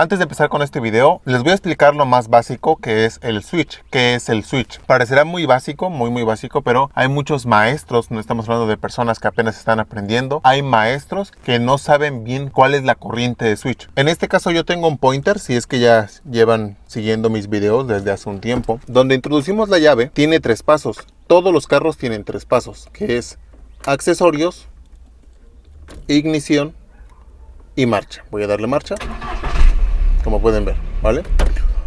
Antes de empezar con este video, les voy a explicar lo más básico que es el switch. ¿Qué es el switch? Parecerá muy básico, muy básico, pero hay muchos maestros, no estamos hablando de personas que apenas están aprendiendo. Hay maestros que no saben bien cuál es la corriente de switch. En este caso yo tengo un pointer, si es que ya llevan siguiendo mis videos desde hace un tiempo, donde introducimos la llave. Tiene 3 pasos. Todos los carros tienen 3 pasos, que es accesorios, ignición y marcha. Voy a darle marcha, como pueden ver, ¿vale?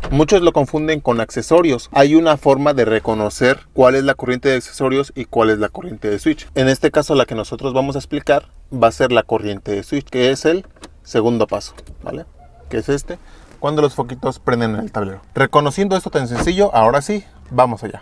Muchos lo confunden con accesorios. Hay una forma de reconocer cuál es la corriente de accesorios y cuál es la corriente de switch. En este caso, la que nosotros vamos a explicar va a ser la corriente de switch, que es el segundo paso, ¿vale? Que es este, cuando los foquitos prenden en el tablero. Reconociendo esto tan sencillo, ahora sí, vamos allá.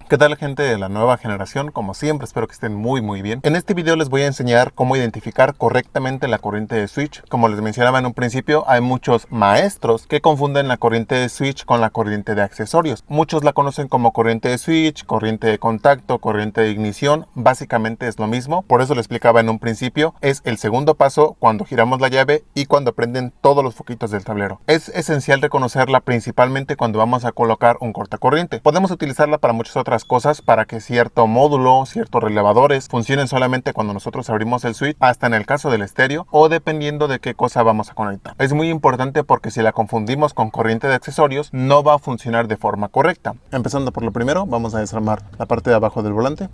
¿Qué tal, gente de la nueva generación? Como siempre, espero que estén muy bien. En este video les voy a enseñar cómo identificar correctamente la corriente de switch. Como les mencionaba en un principio, hay muchos maestros que confunden la corriente de switch con la corriente de accesorios. Muchos la conocen como corriente de switch, corriente de contacto, corriente de ignición. Básicamente es lo mismo. Por eso les explicaba en un principio. Es el segundo paso cuando giramos la llave y cuando prenden todos los foquitos del tablero. Es esencial reconocerla principalmente cuando vamos a colocar un cortacorriente. Podemos utilizarla para muchas otras cosas, para que cierto módulo, ciertos relevadores funcionen solamente cuando nosotros abrimos el switch, hasta en el caso del estéreo, o dependiendo de qué cosa vamos a conectar. Es muy importante porque si la confundimos con corriente de accesorios, no va a funcionar de forma correcta. Empezando por lo primero, vamos a desarmar la parte de abajo del volante.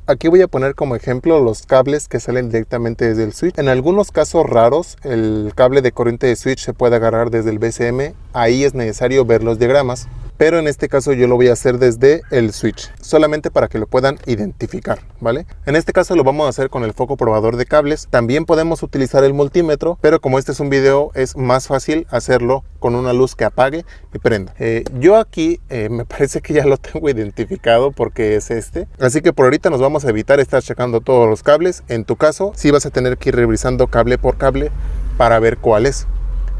Aquí voy a poner como ejemplo los cables que salen directamente desde el switch. En algunos casos raros, el cable de corriente de switch se puede agarrar desde el VCM. Ahí es necesario ver los diagramas. Pero en este caso yo lo voy a hacer desde el switch, solamente para que lo puedan identificar, ¿vale? En este caso lo vamos a hacer con el foco probador de cables. También podemos utilizar el multímetro, pero como este es un video, es más fácil hacerlo con una luz que apague y prenda. Yo aquí me parece que ya lo tengo identificado porque es este. Así que por ahorita nos vamos a evitar estar checando todos los cables. En tu caso, sí vas a tener que ir revisando cable por cable para ver cuál es.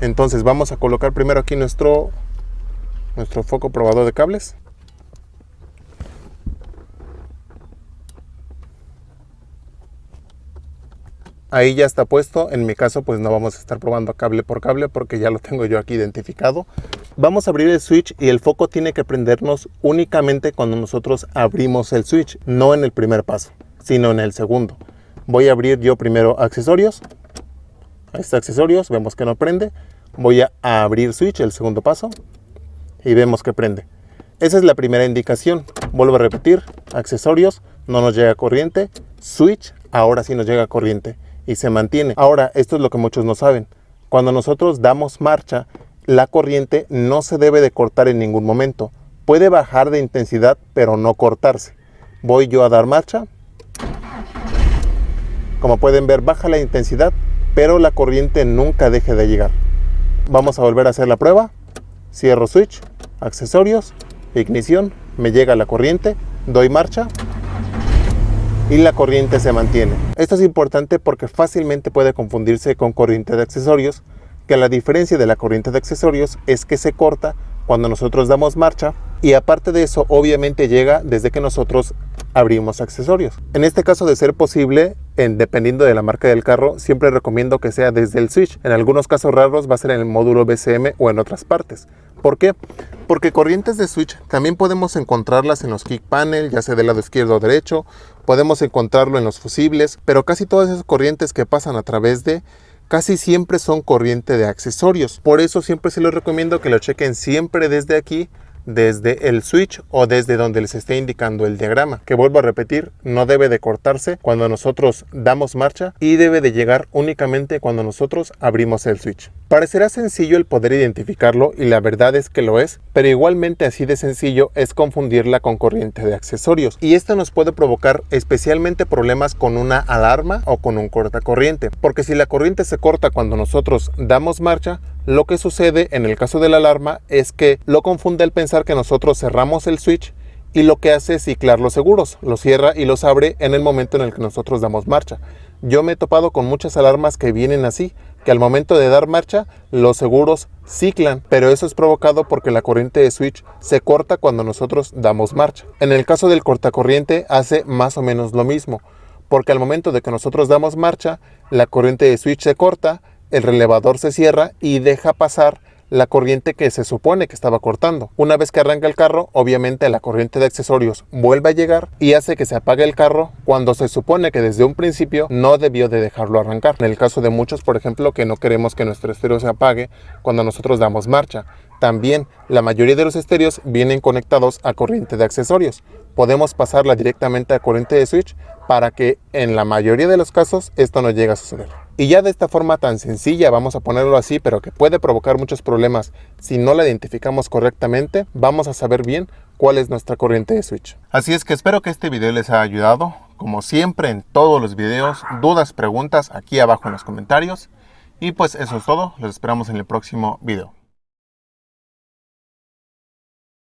Entonces vamos a colocar primero aquí nuestro foco probador de cables. Ahí ya está puesto. En mi caso pues no vamos a estar probando cable por cable porque ya lo tengo yo aquí identificado. Vamos a abrir el switch y el foco tiene que prendernos únicamente cuando nosotros abrimos el switch, no en el primer paso, sino en el segundo. Voy a abrir yo primero accesorios. Ahí está accesorios, vemos que no prende. Voy a abrir switch, el segundo paso, y vemos que prende. Esa es la primera indicación. Vuelvo a repetir, accesorios, no nos llega corriente. Switch, ahora sí nos llega corriente y se mantiene. Ahora, esto es lo que muchos no saben. Cuando nosotros damos marcha, la corriente no se debe de cortar en ningún momento. Puede bajar de intensidad, pero no cortarse. Voy yo a dar marcha. Como pueden ver, baja la intensidad, pero la corriente nunca deje de llegar. Vamos a volver a hacer la prueba. Cierro switch, accesorios, ignición, me llega la corriente, doy marcha y la corriente se mantiene. Esto es importante porque fácilmente puede confundirse con corriente de accesorios, que la diferencia de la corriente de accesorios es que se corta cuando nosotros damos marcha y aparte de eso obviamente llega desde que nosotros abrimos accesorios. En este caso, de ser posible, dependiendo de la marca del carro, siempre recomiendo que sea desde el switch. En algunos casos raros va a ser en el módulo VCM o en otras partes. ¿Por qué? Porque corrientes de switch también podemos encontrarlas en los kick panel, ya sea del lado izquierdo o derecho, podemos encontrarlo en los fusibles, pero casi todas esas corrientes que pasan a través de casi siempre son corriente de accesorios. Por eso siempre se los recomiendo que lo chequen siempre desde aquí, desde el switch o desde donde les esté indicando el diagrama, que vuelvo a repetir, no debe de cortarse cuando nosotros damos marcha y debe de llegar únicamente cuando nosotros abrimos el switch. Parecerá sencillo el poder identificarlo y la verdad es que lo es, pero igualmente así de sencillo es confundirla con corriente de accesorios, y esto nos puede provocar especialmente problemas con una alarma o con un cortacorriente, porque si la corriente se corta cuando nosotros damos marcha, Lo que sucede en el caso de la alarma es que lo confunde al pensar que nosotros cerramos el switch y lo que hace es ciclar los seguros, los cierra y los abre en el momento en el que nosotros damos marcha. Yo me he topado con muchas alarmas que vienen así, que al momento de dar marcha los seguros ciclan, pero eso es provocado porque la corriente de switch se corta cuando nosotros damos marcha. En el caso del cortacorriente hace más o menos lo mismo, porque al momento de que nosotros damos marcha, la corriente de switch se corta, el relevador se cierra y deja pasar la corriente que se supone que estaba cortando. Una vez que arranca el carro, obviamente la corriente de accesorios vuelve a llegar y hace que se apague el carro cuando se supone que desde un principio no debió de dejarlo arrancar. En el caso de muchos, por ejemplo, que no queremos que nuestro estéreo se apague cuando nosotros damos marcha. También la mayoría de los estéreos vienen conectados a corriente de accesorios. Podemos pasarla directamente a corriente de switch para que en la mayoría de los casos esto no llegue a suceder. Y ya de esta forma tan sencilla, vamos a ponerlo así, pero que puede provocar muchos problemas si no la identificamos correctamente, vamos a saber bien cuál es nuestra corriente de switch. Así es que espero que este video les haya ayudado. Como siempre en todos los videos, dudas, preguntas aquí abajo en los comentarios. Y pues eso es todo, los esperamos en el próximo video.